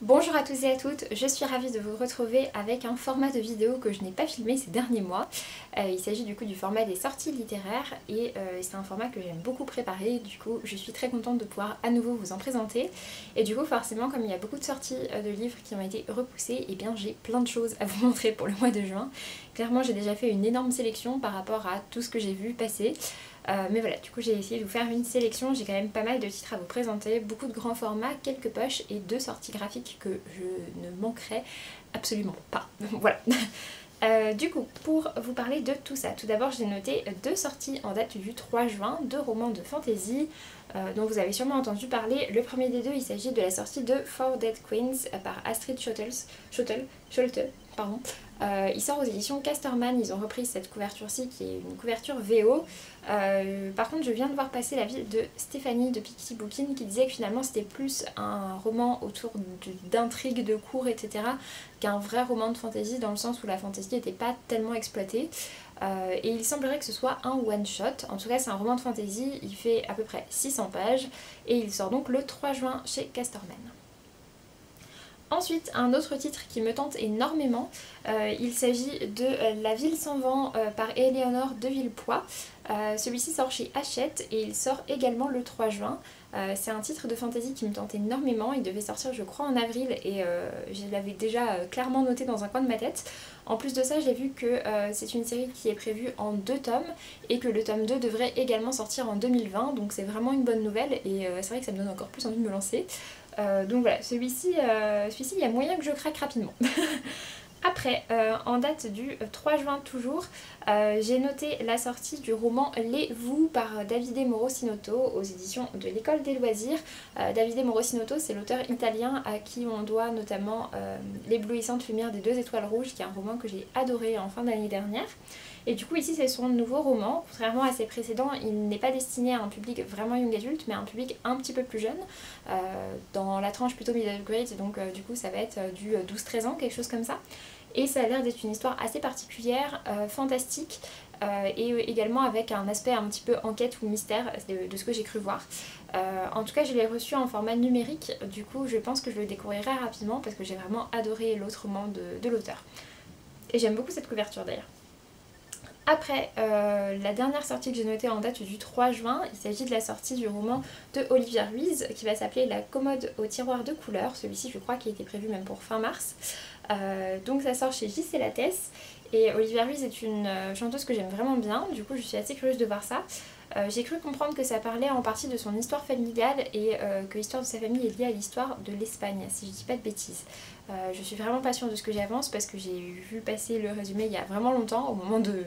Bonjour à tous et à toutes, je suis ravie de vous retrouver avec un format de vidéo que je n'ai pas filmé ces derniers mois. Il s'agit du coup du format des sorties littéraires et c'est un format que j'aime beaucoup préparer, du coup je suis très contente de pouvoir à nouveau vous en présenter. Et du coup forcément comme il y a beaucoup de sorties de livres qui ont été repoussées, et bien j'ai plein de choses à vous montrer pour le mois de juin. Clairement j'ai déjà fait une énorme sélection par rapport à tout ce que j'ai vu passer. Mais voilà, du coup j'ai essayé de vous faire une sélection, j'ai quand même pas mal de titres à vous présenter, beaucoup de grands formats, quelques poches et 2 sorties graphiques que je ne manquerai absolument pas. Voilà. Du coup, pour vous parler de tout ça, tout d'abord j'ai noté 2 sorties en date du 3 juin, 2 romans de fantasy dont vous avez sûrement entendu parler. Le premier des deux, il s'agit de la sortie de Four Dead Queens par Astrid Schulte, pardon. Il sort aux éditions Casterman, ils ont repris cette couverture-ci qui est une couverture VO. Par contre je viens de voir passer l'avis de Stéphanie de Pixie Bookin qui disait que finalement c'était plus un roman autour d'intrigues, de cours, etc. qu'un vrai roman de fantasy, dans le sens où la fantasy n'était pas tellement exploitée. Et il semblerait que ce soit un one-shot, en tout cas c'est un roman de fantasy, il fait à peu près 600 pages et il sort donc le 3 juin chez Casterman. Ensuite, un autre titre qui me tente énormément, il s'agit de La ville sans vent par Éléonore de Villepoix. Celui-ci sort chez Hachette et il sort également le 3 juin. C'est un titre de fantasy qui me tente énormément, il devait sortir je crois en avril et je l'avais déjà clairement noté dans un coin de ma tête. En plus de ça, j'ai vu que c'est une série qui est prévue en 2 tomes et que le tome 2 devrait également sortir en 2020, donc c'est vraiment une bonne nouvelle et c'est vrai que ça me donne encore plus envie de me lancer. Donc voilà, celui-ci, il y a moyen que je craque rapidement. Après, en date du 3 juin toujours, j'ai noté la sortie du roman Les Vous par Davide Moro-Sinotto aux éditions de l'École des loisirs. Davide Moro-Sinotto, c'est l'auteur italien à qui on doit notamment L'éblouissante lumière des 2 étoiles rouges, qui est un roman que j'ai adoré en fin d'année dernière. Et du coup ici c'est son nouveau roman, contrairement à ses précédents, il n'est pas destiné à un public vraiment young adulte, mais à un public un petit peu plus jeune, dans la tranche plutôt middle grade, donc du coup ça va être du 12-13 ans, quelque chose comme ça. Et ça a l'air d'être une histoire assez particulière, fantastique, et également avec un aspect un petit peu enquête ou mystère de ce que j'ai cru voir. En tout cas je l'ai reçu en format numérique, du coup je pense que je le découvrirai rapidement parce que j'ai vraiment adoré l'autre roman de l'auteur. Et j'aime beaucoup cette couverture d'ailleurs. Après, la dernière sortie que j'ai notée en date du 3 juin, il s'agit de la sortie du roman de Olivia Ruiz qui va s'appeler La commode au tiroir de couleurs. Celui-ci je crois qu'il était prévu même pour fin mars. Donc ça sort chez J.C. Lattès et Olivia Ruiz est une chanteuse que j'aime vraiment bien, du coup je suis assez curieuse de voir ça. J'ai cru comprendre que ça parlait en partie de son histoire familiale et que l'histoire de sa famille est liée à l'histoire de l'Espagne, si je dis pas de bêtises. Je suis vraiment pas sûre de ce que j'avance parce que j'ai vu passer le résumé il y a vraiment longtemps, au moment de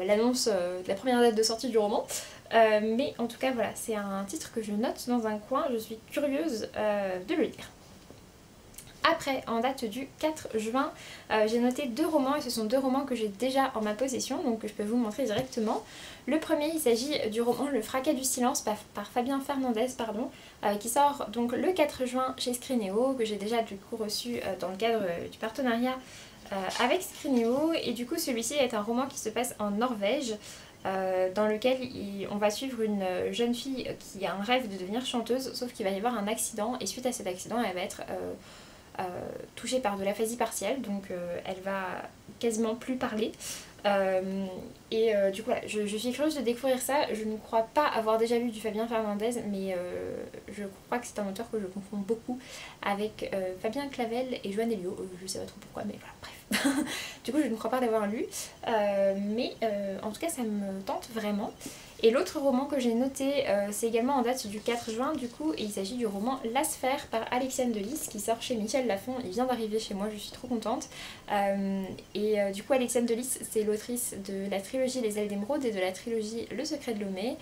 l'annonce de la première date de sortie du roman. Mais en tout cas voilà, c'est un titre que je note dans un coin, je suis curieuse de le lire. Après, en date du 4 juin, j'ai noté 2 romans et ce sont 2 romans que j'ai déjà en ma possession, donc que je peux vous montrer directement. Le premier, il s'agit du roman Le fracas du silence par Fabien Fernandez, qui sort donc le 4 juin chez Scrinéo, que j'ai déjà du coup reçu dans le cadre du partenariat avec Scrinéo. Et du coup celui-ci est un roman qui se passe en Norvège, dans lequel on va suivre une jeune fille qui a un rêve de devenir chanteuse, sauf qu'il va y avoir un accident et suite à cet accident elle va être touchée par de l'aphasie partielle, donc elle va quasiment plus parler. Du coup voilà, je suis curieuse de découvrir ça. Je ne crois pas avoir déjà lu du Fabien Fernandez, mais je crois que c'est un auteur que je confonds beaucoup avec Fabien Clavel et Joanne Elio, je sais pas trop pourquoi, mais voilà, bref. Du coup je ne crois pas l'avoir lu, mais en tout cas ça me tente vraiment. Et l'autre roman que j'ai noté, c'est également en date du 4 juin du coup, et il s'agit du roman La Sphère par Alexiane Delis qui sort chez Michel Lafon. Il vient d'arriver chez moi, je suis trop contente. Du coup Alexiane Delis c'est l'autrice de la trilogie Les Ailes d'Émeraude et de la trilogie Le Secret de Lomé.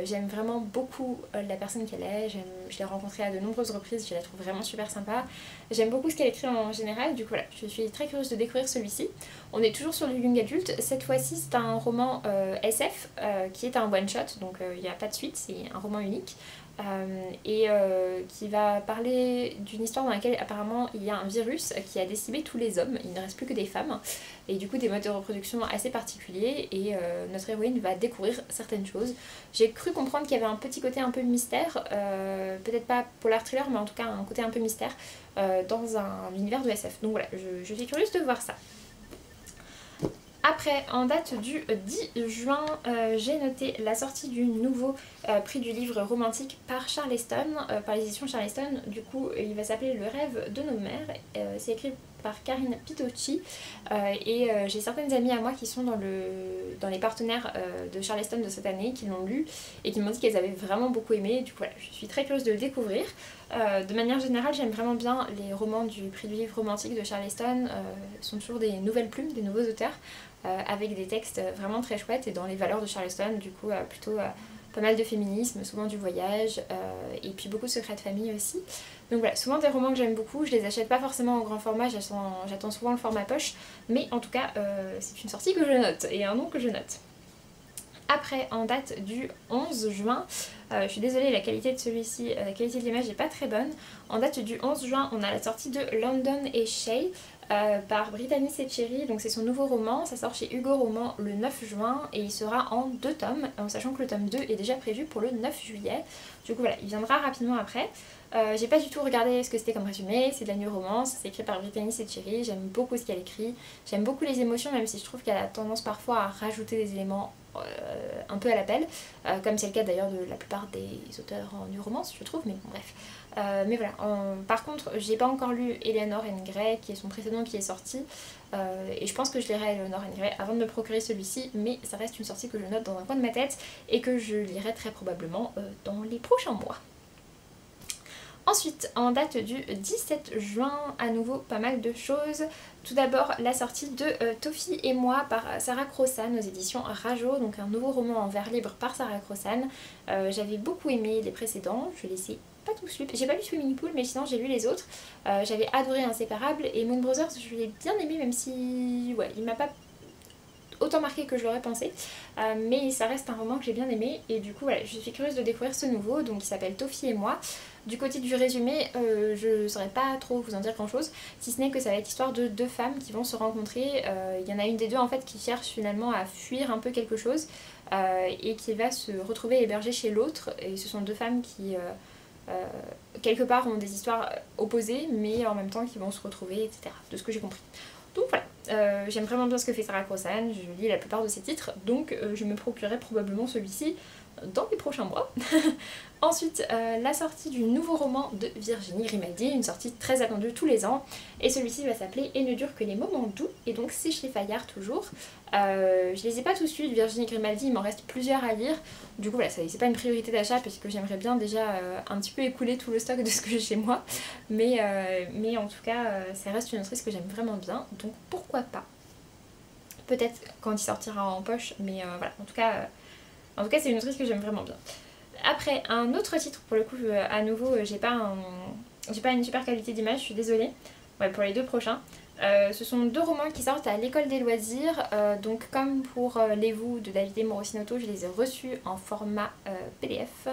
J'aime vraiment beaucoup la personne qu'elle est, je l'ai rencontrée à de nombreuses reprises, je la trouve vraiment super sympa. J'aime beaucoup ce qu'elle écrit en général, du coup voilà, je suis très curieuse de découvrir celui-ci. On est toujours sur du young adulte, cette fois-ci c'est un roman SF qui est un one shot, donc il n'y a pas de suite, c'est un roman unique. et qui va parler d'une histoire dans laquelle apparemment il y a un virus qui a décimé tous les hommes, il ne reste plus que des femmes, et du coup des modes de reproduction assez particuliers, et notre héroïne va découvrir certaines choses. J'ai cru comprendre qu'il y avait un petit côté un peu mystère, peut-être pas polar thriller, mais en tout cas un côté un peu mystère dans un univers de SF. Donc voilà, je suis curieuse de voir ça. Après, en date du 10 juin, j'ai noté la sortie du nouveau prix du livre romantique par Charleston, par les éditions Charleston. Du coup, il va s'appeler Le rêve de nos mères. C'est écrit par Karine Pitocci et j'ai certaines amies à moi qui sont dans les partenaires de Charleston de cette année, qui l'ont lu et qui m'ont dit qu'elles avaient vraiment beaucoup aimé. Du coup, voilà, je suis très curieuse de le découvrir. De manière générale, j'aime vraiment bien les romans du prix du livre romantique de Charleston. Ce sont toujours des nouvelles plumes, des nouveaux auteurs. Avec des textes vraiment très chouettes et dans les valeurs de Charleston, du coup plutôt pas mal de féminisme, souvent du voyage et puis beaucoup de secrets de famille aussi. Donc voilà, souvent des romans que j'aime beaucoup, je les achète pas forcément en grand format, j'attends souvent le format poche, mais en tout cas c'est une sortie que je note et un nom que je note. Après, en date du 11 juin, je suis désolée, la qualité de celui-ci, la qualité de l'image n'est pas très bonne. En date du 11 juin, on a la sortie de London et Shay par Brittany Seccheri, donc c'est son nouveau roman, ça sort chez Hugo Roman le 9 juin et il sera en 2 tomes, en sachant que le tome 2 est déjà prévu pour le 9 juillet. Du coup voilà, il viendra rapidement après. J'ai pas du tout regardé ce que c'était comme résumé, c'est de la new romance, c'est écrit par Brittany Seccheri, j'aime beaucoup ce qu'elle écrit, j'aime beaucoup les émotions, même si je trouve qu'elle a tendance parfois à rajouter des éléments un peu à l'appel, comme c'est le cas d'ailleurs de la plupart des auteurs en new romance je trouve, mais bon, bref. Mais voilà, par contre j'ai pas encore lu Eleanor and Gray qui est son précédent qui est sorti et je pense que je lirai Eleanor and Gray avant de me procurer celui-ci, mais ça reste une sortie que je note dans un coin de ma tête et que je lirai très probablement dans les prochains mois. Ensuite, en date du 17 juin, à nouveau pas mal de choses. Tout d'abord, la sortie de Tofi et moi par Sarah Crossan aux éditions Rajo, donc un nouveau roman en vers libre par Sarah Crossan. J'avais beaucoup aimé les précédents, je les ai pas tous lus. J'ai pas lu Swimming Pool, mais sinon j'ai lu les autres. J'avais adoré Inséparable et Moon Brothers, je l'ai bien aimé, même si ouais, il m'a pas autant marqué que je l'aurais pensé, mais ça reste un roman que j'ai bien aimé et du coup voilà, je suis curieuse de découvrir ce nouveau, donc il s'appelle Tofi et moi. Du côté du résumé, je ne saurais pas trop vous en dire grand chose, si ce n'est que ça va être l'histoire de 2 femmes qui vont se rencontrer. Il y en a une des deux en fait qui cherche finalement à fuir un peu quelque chose et qui va se retrouver hébergée chez l'autre, et ce sont 2 femmes qui quelque part ont des histoires opposées mais en même temps qui vont se retrouver, etc. de ce que j'ai compris. Donc voilà, j'aime vraiment bien ce que fait Sarah Crossan, je lis la plupart de ses titres, donc je me procurerai probablement celui-ci dans les prochains mois. Ensuite, la sortie du nouveau roman de Virginie Grimaldi, une sortie très attendue tous les ans, et celui-ci va s'appeler Et ne dure que les moments doux, et donc c'est chez Fayard toujours. Je les ai pas tous lus de Virginie Grimaldi, il m'en reste plusieurs à lire, du coup voilà, c'est pas une priorité d'achat parce que j'aimerais bien déjà un petit peu écouler tout le stock de ce que j'ai chez moi, mais en tout cas ça reste une autrice que j'aime vraiment bien, donc pourquoi pas. Peut-être quand il sortira en poche, mais voilà, en tout cas c'est une autrice que j'aime vraiment bien. Après, un autre titre, pour le coup, à nouveau, j'ai pas une super qualité d'image, je suis désolée. Ouais, pour les 2 prochains. Ce sont 2 romans qui sortent à l'école des loisirs. Donc comme pour Les Vous de Davide Morosinoto, je les ai reçus en format PDF.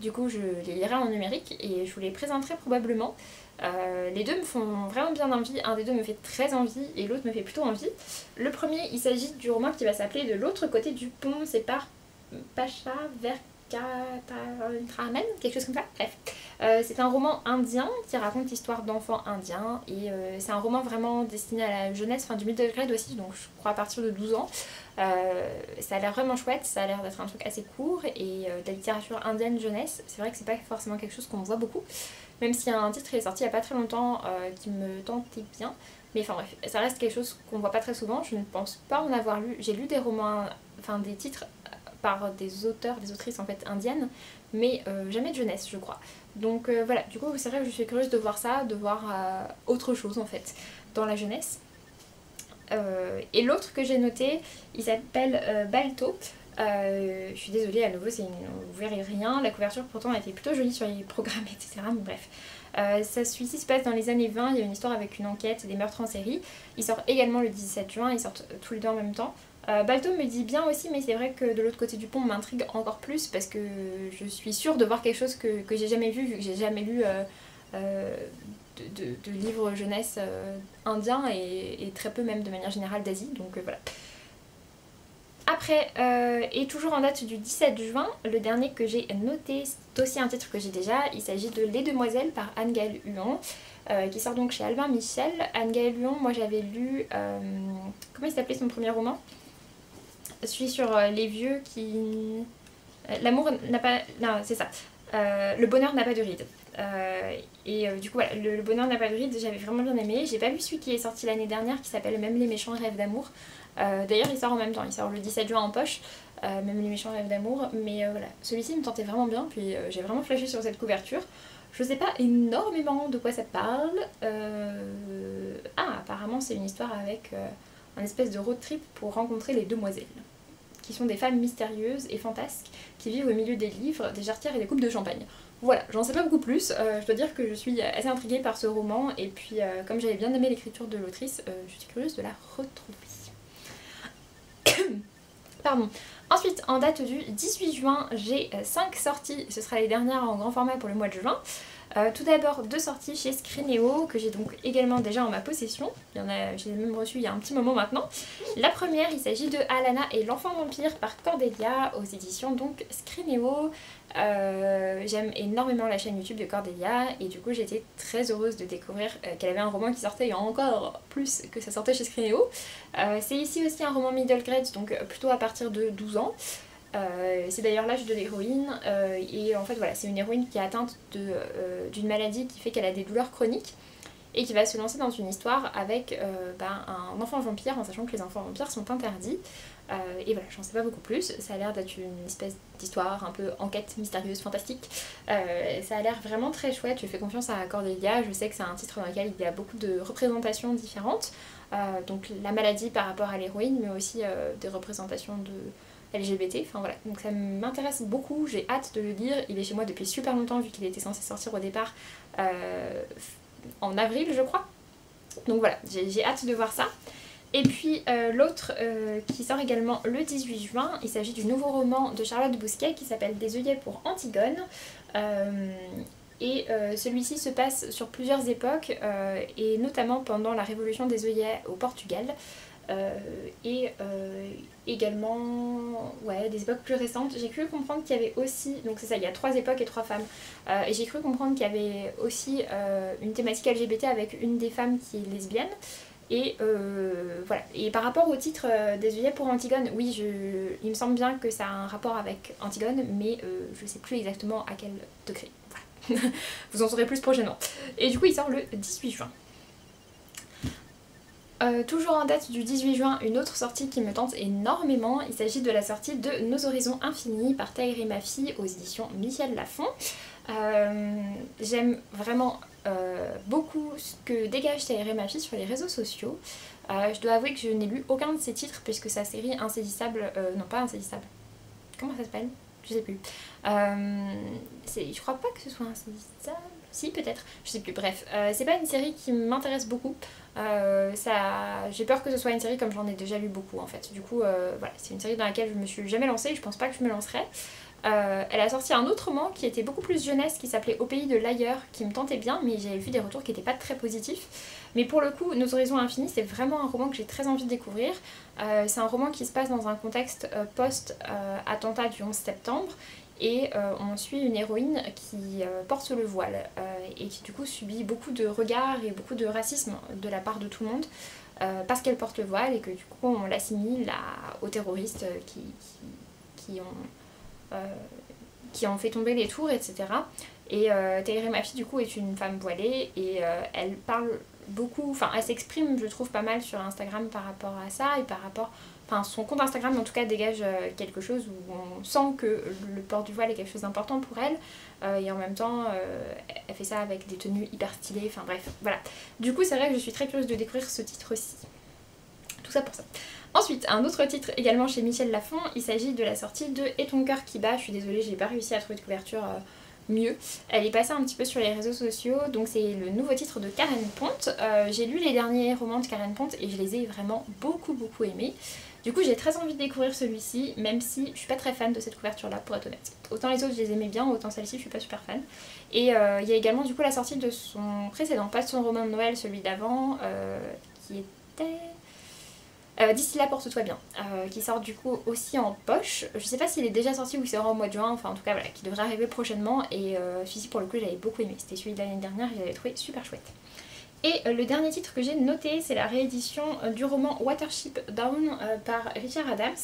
Du coup, je les lirai en numérique et je vous les présenterai probablement. Les 2 me font vraiment bien envie. Un des 2 me fait très envie et l'autre me fait plutôt envie. Le premier, il s'agit du roman qui va s'appeler De l'autre côté du pont. C'est par Pasha Venkataraman, quelque chose comme ça. Bref, c'est un roman indien qui raconte l'histoire d'enfants indiens et c'est un roman vraiment destiné à la jeunesse, enfin du middle grade aussi, donc je crois à partir de 12 ans. Ça a l'air vraiment chouette, ça a l'air d'être un truc assez court et de la littérature indienne jeunesse, c'est vrai que c'est pas forcément quelque chose qu'on voit beaucoup, même s'il y a un titre qui est sorti il y a pas très longtemps qui me tentait bien. Mais enfin bref, ça reste quelque chose qu'on voit pas très souvent, je ne pense pas en avoir lu. J'ai lu des romans, enfin des titres par des auteurs, des autrices en fait indiennes, mais jamais de jeunesse je crois. Donc voilà, du coup c'est vrai que je suis curieuse de voir ça, de voir autre chose en fait dans la jeunesse. Et l'autre que j'ai noté, il s'appelle Balto. Je suis désolée, à nouveau vous verrez rien, la couverture pourtant a été plutôt jolie sur les programmes, etc. Mais bref. Celui-ci se passe dans les années 20, il y a une histoire avec une enquête et des meurtres en série. Il sort également le 17 juin, ils sortent tous les 2 en même temps. Balto me dit bien aussi, mais c'est vrai que de l'autre côté du pont m'intrigue encore plus parce que je suis sûre de voir quelque chose que j'ai jamais vu que j'ai jamais lu de livres jeunesse indiens et très peu même de manière générale d'Asie, donc voilà. Après, et toujours en date du 17 juin, le dernier que j'ai noté, c'est aussi un titre que j'ai déjà, il s'agit de Les Demoiselles par Anne-Gaëlle Huon, qui sort donc chez Albin Michel. Anne-Gaëlle Huon, moi j'avais lu, comment il s'appelait son premier roman? Celui sur les vieux qui... L'amour n'a pas... Non, c'est ça. Le bonheur n'a pas de rides. Du coup voilà, le bonheur n'a pas de rides, j'avais vraiment bien aimé. J'ai pas vu celui qui est sorti l'année dernière qui s'appelle Même les méchants rêvent d'amour. D'ailleurs il sort en même temps, il sort le 17 juin en poche, Même les méchants rêvent d'amour. Mais voilà, celui-ci me tentait vraiment bien, puis j'ai vraiment flashé sur cette couverture. Je sais pas énormément de quoi ça parle. Apparemment c'est une histoire avec un espèce de road trip pour rencontrer les demoiselles, qui sont des femmes mystérieuses et fantasques qui vivent au milieu des livres, des jarretières et des coupes de champagne. Voilà, j'en sais pas beaucoup plus, je dois dire que je suis assez intriguée par ce roman, et puis comme j'avais bien aimé l'écriture de l'autrice, je suis curieuse de la retrouver. Pardon. Ensuite, en date du 18 juin, j'ai 5 sorties, ce sera les dernières en grand format pour le mois de juin. Tout d'abord 2 sorties chez Scrineo que j'ai donc également déjà en ma possession. Je l'ai même reçu il y a un petit moment maintenant. La première, il s'agit de Alana et l'enfant vampire par Cordelia aux éditions donc Scrineo. J'aime énormément la chaîne YouTube de Cordelia et du coup j'étais très heureuse de découvrir qu'elle avait un roman qui sortait il y a encore plus que ça sortait chez Scrineo. C'est ici aussi un roman middle grade, donc plutôt à partir de 12 ans. C'est d'ailleurs l'âge de l'héroïne et en fait voilà, c'est une héroïne qui est atteinte d'une maladie qui fait qu'elle a des douleurs chroniques et qui va se lancer dans une histoire avec un enfant vampire, en sachant que les enfants vampires sont interdits. Et voilà, j'en sais pas beaucoup plus, ça a l'air d'être une espèce d'histoire un peu enquête mystérieuse, fantastique. Ça a l'air vraiment très chouette, je fais confiance à Cordelia, je sais que c'est un titre dans lequel il y a beaucoup de représentations différentes. Donc la maladie par rapport à l'héroïne, mais aussi des représentations de LGBT, enfin voilà, donc ça m'intéresse beaucoup, j'ai hâte de le lire, il est chez moi depuis super longtemps vu qu'il était censé sortir au départ en avril je crois, donc voilà, j'ai hâte de voir ça. Et puis l'autre qui sort également le 18 juin, il s'agit du nouveau roman de Charlotte Bousquet qui s'appelle Des œillets pour Antigone. Celui-ci se passe sur plusieurs époques et notamment pendant la révolution des œillets au Portugal. Également des époques plus récentes. J'ai cru comprendre qu'il y avait aussi, donc c'est ça, il y a 3 époques et 3 femmes, et j'ai cru comprendre qu'il y avait aussi une thématique LGBT avec une des femmes qui est lesbienne. Et voilà. Et par rapport au titre des œillets pour Antigone, oui, il me semble bien que ça a un rapport avec Antigone, mais je sais plus exactement à quel degré. Voilà. Vous en saurez plus prochainement. Et du coup, il sort le 18 juin. Toujours en date du 18 juin, une autre sortie qui me tente énormément. Il s'agit de la sortie de Nos Horizons Infinis par Tahereh Mafi aux éditions Michel Lafon. J'aime vraiment beaucoup ce que dégage Tahereh Mafi sur les réseaux sociaux. Je dois avouer que je n'ai lu aucun de ses titres puisque sa série Insaisissable, non pas Insaisissable, comment ça s'appelle? Je sais plus. Je crois pas que ce soit Insaisissable. Si, peut-être, je sais plus, bref. C'est pas une série qui m'intéresse beaucoup. J'ai peur que ce soit une série comme j'en ai déjà lu beaucoup en fait. Du coup, voilà, c'est une série dans laquelle je me suis jamais lancée et je pense pas que je me lancerai. Elle a sorti un autre roman qui était beaucoup plus jeunesse, qui s'appelait Au pays de l'ailleurs, qui me tentait bien, mais j'avais vu des retours qui n'étaient pas très positifs. Mais pour le coup, Nos Horizons Infinis, c'est vraiment un roman que j'ai très envie de découvrir. C'est un roman qui se passe dans un contexte post-attentat du 11 septembre. Et on suit une héroïne qui porte le voile et qui du coup subit beaucoup de regards et beaucoup de racisme de la part de tout le monde parce qu'elle porte le voile et que du coup on l'assimile aux terroristes qui ont fait tomber les tours, etc. Et Tahereh Mafi du coup est une femme voilée et elle parle beaucoup, enfin elle s'exprime je trouve pas mal sur Instagram par rapport à ça et par rapport... Enfin, son compte Instagram en tout cas dégage quelque chose où on sent que le port du voile est quelque chose d'important pour elle et en même temps elle fait ça avec des tenues hyper stylées, enfin bref, voilà. Du coup c'est vrai que je suis très curieuse de découvrir ce titre-ci. Tout ça pour ça. Ensuite, un autre titre également chez Michel Lafon, il s'agit de la sortie de Et ton cœur qui bat. Je suis désolée, j'ai pas réussi à trouver de couverture mieux. Elle est passée un petit peu sur les réseaux sociaux, donc c'est le nouveau titre de Karen Pont. J'ai lu les derniers romans de Karen Pont et je les ai vraiment beaucoup aimés. Du coup j'ai très envie de découvrir celui-ci, même si je suis pas très fan de cette couverture là pour être honnête. Autant les autres je les aimais bien, autant celle-ci je suis pas super fan. Et il y a également du coup la sortie de son précédent, pas de son roman de Noël, celui d'avant, qui était... D'ici là porte-toi bien, qui sort du coup aussi en poche. Je sais pas s'il est déjà sorti ou il sera au mois de juin, enfin en tout cas voilà, qui devrait arriver prochainement. Et celui-ci pour le coup j'avais beaucoup aimé, c'était celui de l'année dernière et j'avais trouvé super chouette. Et le dernier titre que j'ai noté, c'est la réédition du roman Watership Down par Richard Adams,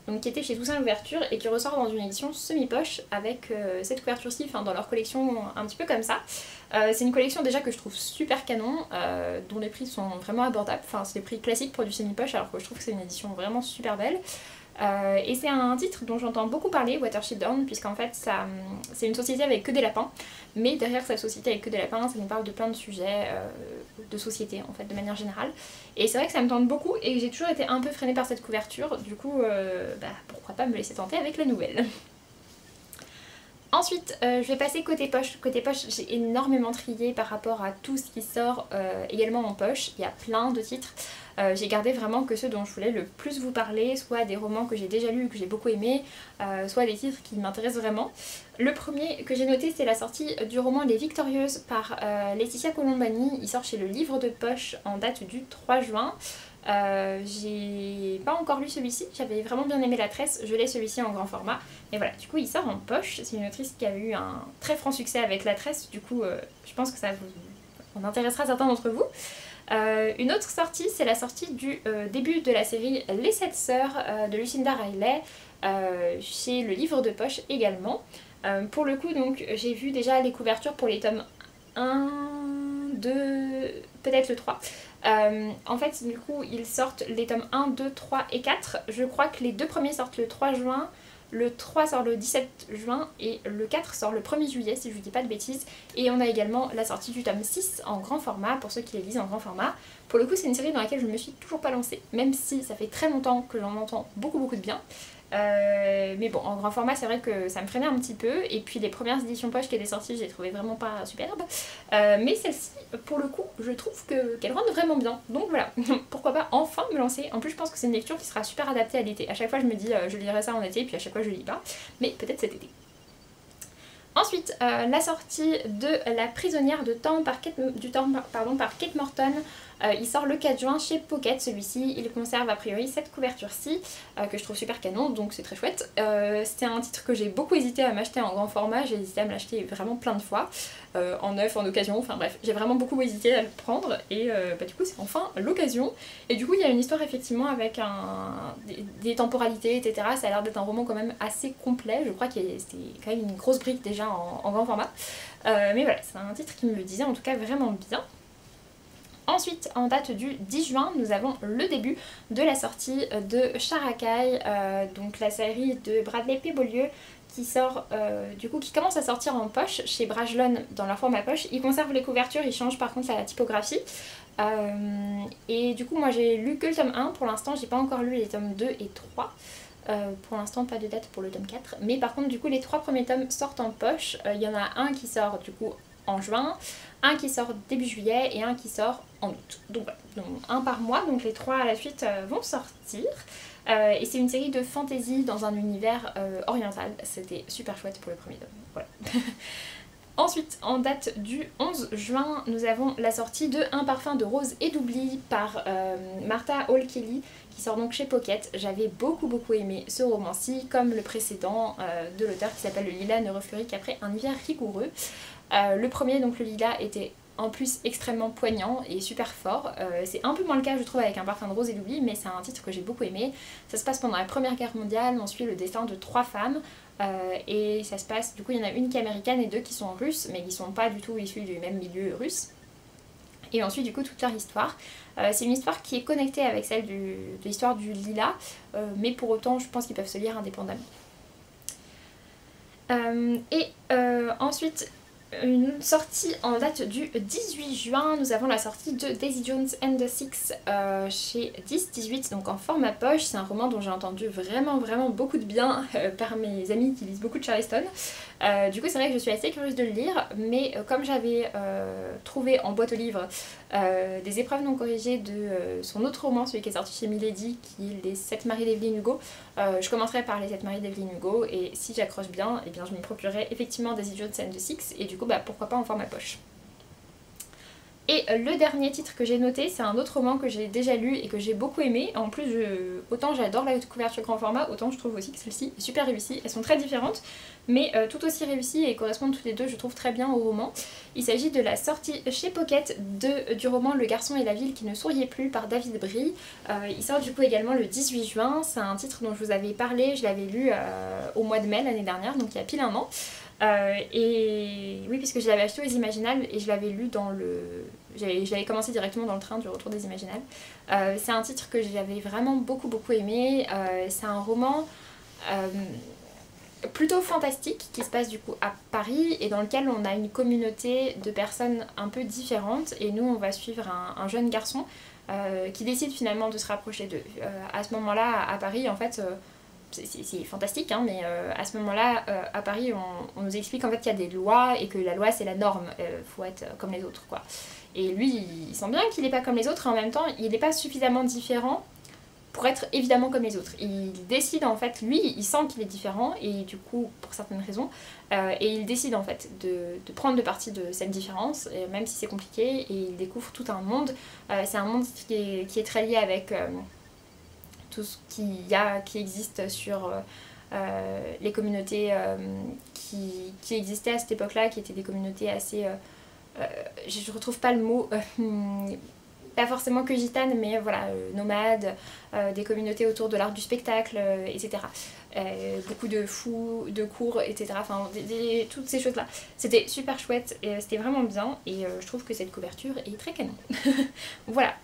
donc qui était chez Toussaint L'Ouverture et qui ressort dans une édition semi-poche avec cette couverture-ci, enfin dans leur collection un petit peu comme ça. C'est une collection déjà que je trouve super canon, dont les prix sont vraiment abordables, enfin c'est des prix classiques pour du semi-poche alors que je trouve que c'est une édition vraiment super belle. Et c'est un titre dont j'entends beaucoup parler, Watership Down, puisqu'en fait c'est une société avec que des lapins, mais derrière cette société avec que des lapins, ça nous parle de plein de sujets de société en fait, de manière générale. Et c'est vrai que ça me tente beaucoup et j'ai toujours été un peu freinée par cette couverture, du coup pourquoi pas me laisser tenter avec la nouvelle. Ensuite, je vais passer côté poche. Côté poche, j'ai énormément trié par rapport à tout ce qui sort également en poche. Il y a plein de titres. J'ai gardé vraiment que ceux dont je voulais le plus vous parler, soit des romans que j'ai déjà lus et que j'ai beaucoup aimés, soit des titres qui m'intéressent vraiment. Le premier que j'ai noté, c'est la sortie du roman Les Victorieuses par Laetitia Colombani. Il sort chez le Livre de Poche en date du 3 juin. J'ai pas encore lu celui-ci, j'avais vraiment bien aimé la tresse, je l'ai celui-ci en grand format. Et voilà, du coup il sort en poche, c'est une autrice qui a eu un très franc succès avec la tresse, du coup je pense que ça vous intéressera certains d'entre vous. Une autre sortie, c'est la sortie du début de la série Les 7 Sœurs de Lucinda Riley, chez le Livre de Poche également. Pour le coup donc j'ai vu déjà les couvertures pour les tomes 1, 2, peut-être le 3. En fait du coup ils sortent les tomes 1, 2, 3 et 4. Je crois que les deux premiers sortent le 3 juin, le 3 sort le 17 juin et le 4 sort le 1er juillet si je ne dis pas de bêtises. Et on a également la sortie du tome 6 en grand format pour ceux qui les lisent en grand format. Pour le coup c'est une série dans laquelle je ne me suis toujours pas lancée, même si ça fait très longtemps que j'en entends beaucoup de bien. Mais bon, en grand format c'est vrai que ça me freinait un petit peu, et puis les premières éditions poche qui étaient sorties je les trouvais vraiment pas superbes, mais celle-ci pour le coup je trouve qu'elle rentre vraiment bien, donc voilà, pourquoi pas enfin me lancer. En plus je pense que c'est une lecture qui sera super adaptée à l'été, à chaque fois je me dis je lirai ça en été, puis à chaque fois je lis pas, mais peut-être cet été. Ensuite, la sortie de La Prisonnière de temps par Kate Morton. Il sort le 4 juin chez Pocket, celui-ci. Il conserve a priori cette couverture-ci, que je trouve super canon, donc c'est très chouette. C'était un titre que j'ai beaucoup hésité à m'acheter en grand format, j'ai hésité à me l'acheter vraiment plein de fois, en neuf, en occasion, enfin bref, j'ai vraiment beaucoup hésité à le prendre, et du coup c'est enfin l'occasion. Et du coup il y a une histoire effectivement avec des temporalités, etc. Ça a l'air d'être un roman quand même assez complet, je crois que c'était quand même une grosse brique déjà en grand format. Mais voilà, c'est un titre qui me le disait en tout cas vraiment bien. Ensuite, en date du 10 juin, nous avons le début de la sortie de Characaille, donc la série de Bradley P. Beaulieu qui sort, du coup, qui commence à sortir en poche chez Brajlon dans leur format poche. Ils conservent les couvertures, ils changent par contre la typographie. Et du coup, moi j'ai lu que le tome 1 pour l'instant, j'ai pas encore lu les tomes 2 et 3. Pour l'instant pas de date pour le tome 4, mais par contre du coup les 3 premiers tomes sortent en poche. Il y en a un qui sort du coup en juin, un qui sort début juillet et un qui sort en août. Donc voilà, donc un par mois, donc les 3 à la suite vont sortir. Et c'est une série de fantasy dans un univers oriental, c'était super chouette pour le premier tome, voilà. Ensuite, en date du 11 juin, nous avons la sortie de Un parfum de rose et d'oubli par Martha Hall Kelly, qui sort donc chez Pocket. J'avais beaucoup aimé ce roman-ci, comme le précédent de l'auteur qui s'appelle Le Lilas ne refleurit qu'après un hiver rigoureux. Le premier, donc le Lilas, était en plus extrêmement poignant et super fort. C'est un peu moins le cas je trouve avec Un parfum de rose et d'oubli, mais c'est un titre que j'ai beaucoup aimé. Ça se passe pendant la Première Guerre mondiale, on suit le destin de 3 femmes. Et ça se passe, du coup il y en a une qui est américaine et 2 qui sont russes, mais qui sont pas du tout issus du même milieu russe. Et ensuite du coup toute leur histoire. C'est une histoire qui est connectée avec celle de l'histoire du Lilas, mais pour autant je pense qu'ils peuvent se lire indépendamment. Ensuite, une sortie en date du 18 juin, nous avons la sortie de Daisy Jones and the Six chez 10-18, donc en format poche. C'est un roman dont j'ai entendu vraiment beaucoup de bien par mes amis qui lisent beaucoup de Charleston. Du coup c'est vrai que je suis assez curieuse de le lire, mais comme j'avais trouvé en boîte aux livres des épreuves non corrigées de son autre roman, celui qui est sorti chez Milady, qui est Les 7 maris d'Evelyn Hugo, je commencerai par Les 7 maris d'Evelyn Hugo, et si j'accroche bien, eh bien je me procurerai effectivement Des idiots de scène de Six, et du coup pourquoi pas en format poche. Et le dernier titre que j'ai noté, c'est un autre roman que j'ai déjà lu et que j'ai beaucoup aimé. En plus, autant j'adore la couverture grand format, autant je trouve aussi que celle-ci est super réussie. Elles sont très différentes, mais tout aussi réussies et correspondent toutes les deux, je trouve, très bien au roman. Il s'agit de la sortie chez Pocket du roman Le garçon et la ville qui ne souriait plus par David Brie. Il sort du coup également le 18 juin. C'est un titre dont je vous avais parlé, je l'avais lu au mois de mai l'année dernière, donc il y a pile un an. Et oui, puisque je l'avais acheté aux Imaginales et je l'avais lu dans le... Je l'avais commencé directement dans le train du retour des Imaginales. C'est un titre que j'avais vraiment beaucoup aimé. C'est un roman plutôt fantastique qui se passe du coup à Paris et dans lequel on a une communauté de personnes un peu différentes. Et nous, on va suivre un jeune garçon qui décide finalement de se rapprocher d'eux. À ce moment-là, à Paris, en fait... c'est fantastique, hein, mais à ce moment-là, à Paris, on nous explique en fait qu'il y a des lois et que la loi c'est la norme, faut être comme les autres, quoi. Et lui, il sent bien qu'il n'est pas comme les autres, et en même temps, il n'est pas suffisamment différent pour être évidemment comme les autres. Il décide en fait, lui, il sent qu'il est différent, et du coup, pour certaines raisons, et il décide en fait de prendre le parti de cette différence, même si c'est compliqué, et il découvre tout un monde. C'est un monde qui est très lié avec... tout ce qui existe sur les communautés qui existaient à cette époque-là, qui étaient des communautés assez... je retrouve pas le mot, pas forcément que gitanes, mais voilà, nomades, des communautés autour de l'art du spectacle, etc. Beaucoup de fous, de cours, etc. Enfin, toutes ces choses-là. C'était super chouette, et c'était vraiment bien, et je trouve que cette couverture est très canon. Voilà.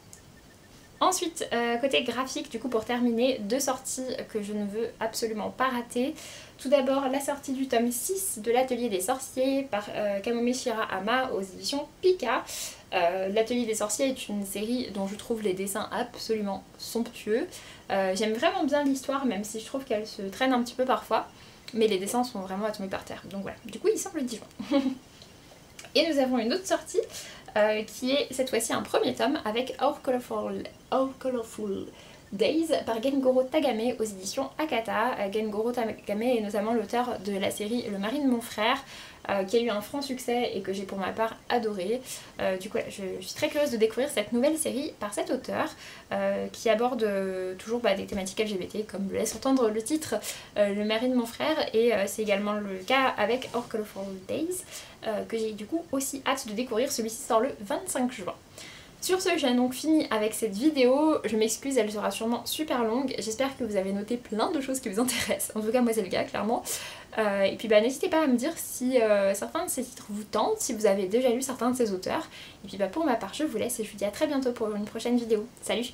Ensuite, côté graphique, du coup pour terminer, deux sorties que je ne veux absolument pas rater. Tout d'abord, la sortie du tome 6 de l'Atelier des Sorciers par Kamome Shirahama aux éditions Pika. L'Atelier des Sorciers est une série dont je trouve les dessins absolument somptueux. J'aime vraiment bien l'histoire, même si je trouve qu'elle se traîne un petit peu parfois. Mais les dessins sont vraiment à tomber par terre. Donc voilà, du coup il sort le 10 juin. Et nous avons une autre sortie qui est cette fois-ci un premier tome avec Our Colorful Days par Gengoro Tagame aux éditions Akata. Gengoro Tagame est notamment l'auteur de la série Le mari de mon frère, qui a eu un franc succès et que j'ai pour ma part adoré. Du coup, je suis très curieuse de découvrir cette nouvelle série par cet auteur qui aborde toujours des thématiques LGBT, comme le laisse entendre le titre, Le mari de mon frère, et c'est également le cas avec Our Colorful Days, que j'ai du coup aussi hâte de découvrir. Celui-ci sort le 25 juin. Sur ce, j'ai donc fini avec cette vidéo. Je m'excuse, elle sera sûrement super longue. J'espère que vous avez noté plein de choses qui vous intéressent. En tout cas, moi c'est le cas, clairement. Et puis n'hésitez pas à me dire si certains de ces titres vous tentent, si vous avez déjà lu certains de ces auteurs. Et puis pour ma part, je vous laisse et je vous dis à très bientôt pour une prochaine vidéo. Salut!